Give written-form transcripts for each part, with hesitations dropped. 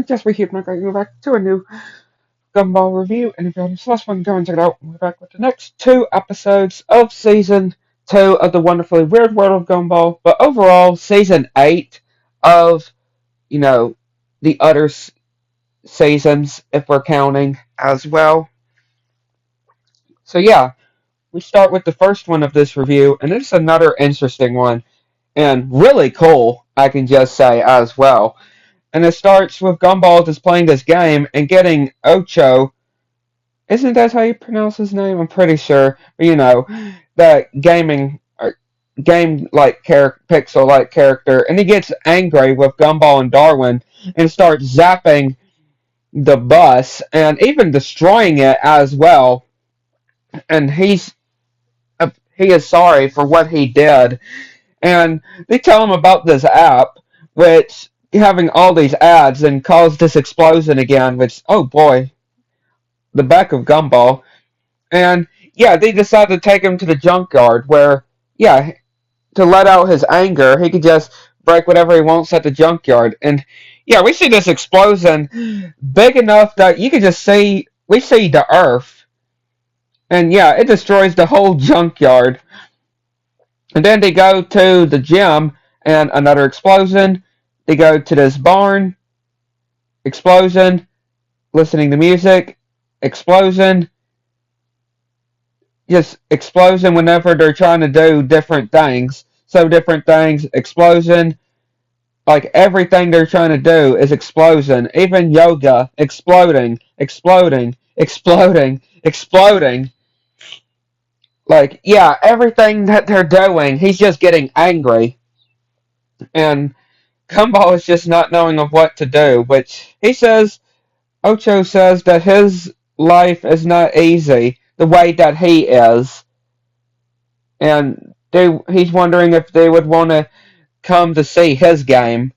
just reheat my going back to a new Gumball review. And if you haven't last one, go and check it out. We're back with the next two episodes of Season 2 of the wonderfully weird world of Gumball. But overall, Season 8 of, you know, the other seasons, if we're counting as well. So yeah, we start with the first one of this review, and it's another interesting one. And really cool, I can just say as well. And it starts with Gumball just playing this game and getting Ocho. Isn't that how you pronounce his name? I'm pretty sure. But that gaming or game like pixel like character, and he gets angry with Gumball and Darwin and starts zapping the bus and even destroying it as well. And he is sorry for what he did. And they tell him about this app, which having all these ads and caused this explosion again, which, oh boy, the back of Gumball. And yeah, they decide to take him to the junkyard where, yeah, to let out his anger, he could just break whatever he wants at the junkyard. And yeah, we see this explosion big enough that you can just see, we see the earth. And yeah, it destroys the whole junkyard. And then they go to the gym and another explosion. They go to this barn, explosion, listening to music, explosion, just explosion whenever they're trying to do different things. So different things, explosion, like everything they're trying to do is explosion. Even yoga, exploding, exploding, exploding, exploding. Like, yeah, everything that they're doing, he's just getting angry. And Gumball is just not knowing of what to do, which he says, Ocho says that his life is not easy the way that he is. And he's wondering if they would want to come to see his game.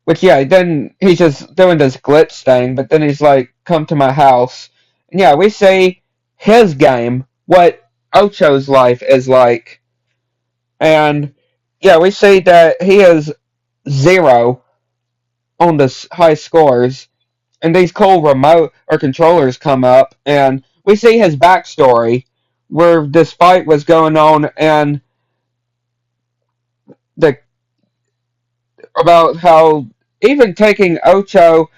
Which, yeah, then he's just doing this glitch thing, but then he's like, come to my house. And yeah, we see his game, what Ocho's life is like. And yeah, we see that he is 0 on the high scores. And these cool remote or controllers come up, and we see his backstory where this fight was going on, and the about how even taking Ocho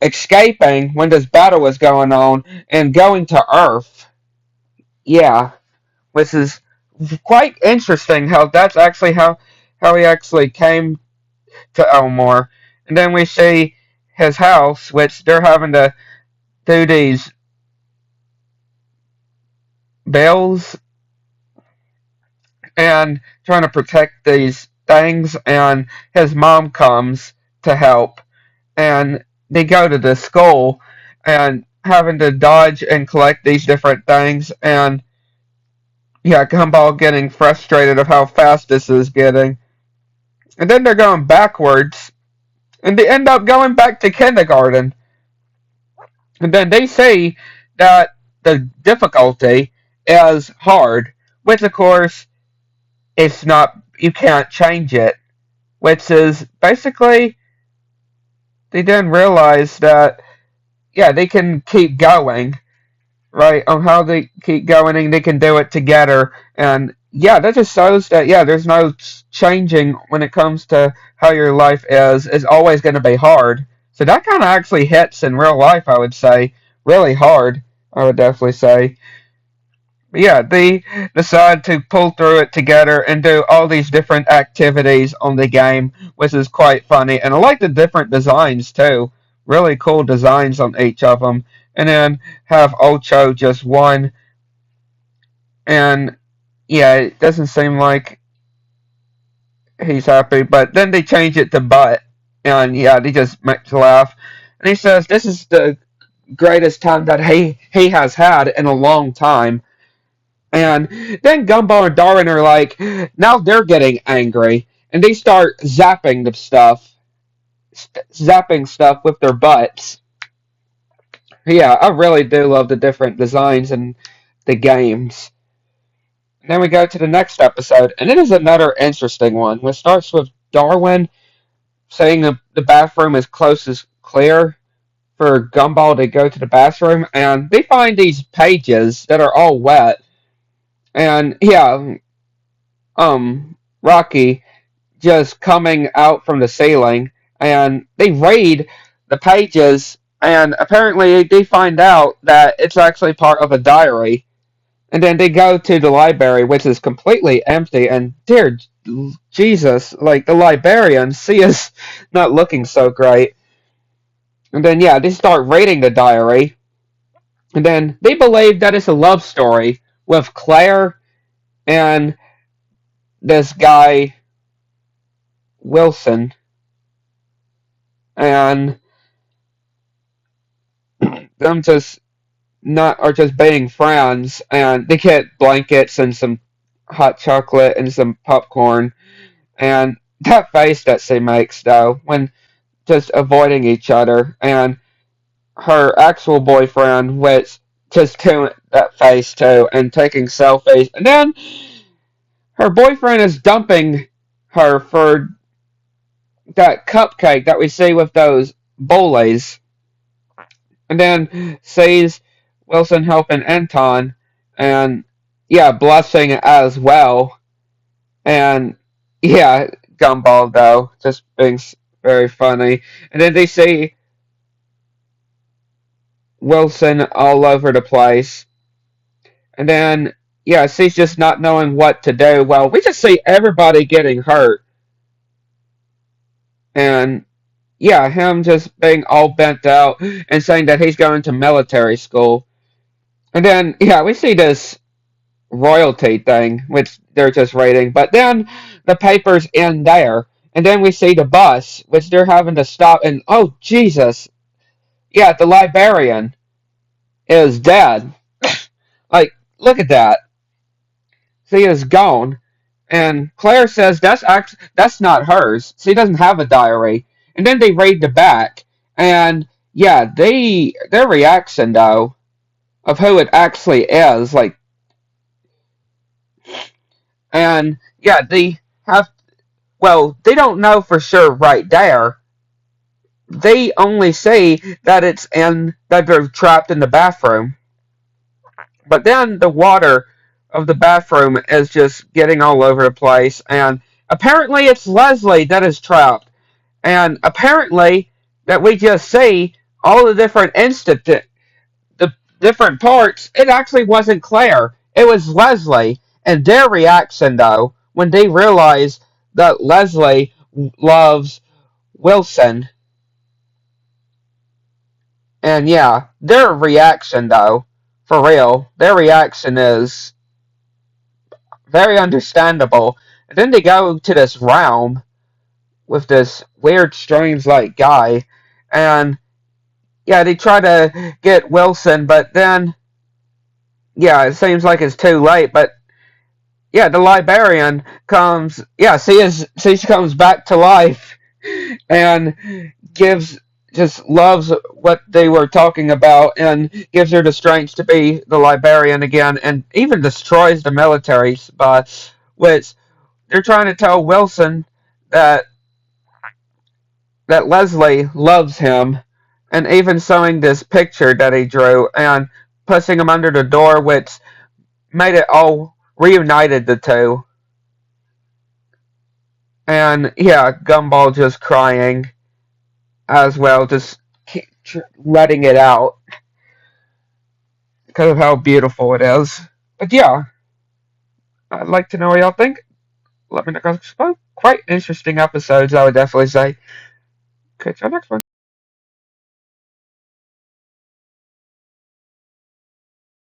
escaping when this battle was going on and going to Earth. Yeah, which is quite interesting how that's actually how he actually came to Elmore. And then we see his house, which they're having to do these bells and trying to protect these things, and his mom comes to help, and they go to the school and having to dodge and collect these different things, and yeah, Gumball getting frustrated of how fast this is getting. And then they're going backwards, and they end up going back to kindergarten. And then they see that the difficulty is hard, which of course it's not, you can't change it, which is basically they didn't realize that, yeah, they can keep going, right, on how they keep going and they can do it together. And yeah, that just shows that, yeah, there's no changing when it comes to how your life is. It's always going to be hard. So that kind of actually hits in real life, I would say. Really hard, I would definitely say. But yeah, they decide to pull through it together and do all these different activities on the game, which is quite funny. And I like the different designs too. Really cool designs on each of them. And then have Ocho just one. And yeah, it doesn't seem like he's happy. But then they change it to Butt. And yeah, they just make you laugh. And he says this is the greatest time that he has had in a long time. And then Gumball and Darwin are like, now they're getting angry. And they start zapping stuff with their butts. Yeah, I really do love the different designs and the games. And then we go to the next episode, and it is another interesting one. It starts with Darwin saying the bathroom is clear for Gumball to go to the bathroom, and they find these pages that are all wet. And yeah, Rocky just coming out from the ceiling, and they read the pages, and apparently they find out that it's actually part of a diary. And then they go to the library, which is completely empty, and dear Jesus, like the librarian, she is not looking so great. And then, yeah, they start reading the diary, and then they believe that it's a love story with Claire and this guy, Wilson, and them just not are just being friends, and they get blankets and some hot chocolate and some popcorn, and that face that she makes though when just avoiding each other, and her actual boyfriend, which just doing that face too and taking selfies, and then her boyfriend is dumping her for that cupcake that we see with those bullies, and then sees Wilson helping Anton, and yeah, blushing as well, and yeah, Gumball though just being very funny, and then they see Wilson all over the place, and then yeah, she's just not knowing what to do. Well, we just see everybody getting hurt, and yeah, him just being all bent out and saying that he's going to military school. And then, yeah, we see this royalty thing, which they're just reading. But then the paper's in there. And then we see the bus, which they're having to stop. And oh, Jesus. Yeah, the librarian is dead. Like, look at that. She is gone. And Claire says that's not hers. She doesn't have a diary. And then they read the back. And yeah, their reaction though of who it actually is, like, and yeah, they have, well, they don't know for sure right there. They only say that it's in that they're trapped in the bathroom. But then the water of the bathroom is just getting all over the place, and apparently it's Leslie that is trapped. And apparently that we just see all the different the different parts, it actually wasn't Claire. It was Leslie. And their reaction, though, when they realize that Leslie loves Wilson, and yeah, their reaction, though, for real, their reaction is very understandable. And then they go to this realm with this weird, strange, like, guy, and yeah, they try to get Wilson, but then, yeah, it seems like it's too late, but yeah, the librarian comes. Yeah, she comes back to life and gives just loves what they were talking about and gives her the strength to be the librarian again, and even destroys the military spot, which they're trying to tell Wilson that Leslie loves him, and even showing this picture that he drew and pushing him under the door, which made it all reunited the two. And yeah, Gumball just crying as well, just letting it out because of how beautiful it is. But yeah, I'd like to know what y'all think. Let me know. Quite interesting episodes, I would definitely say. Catch y'all next one.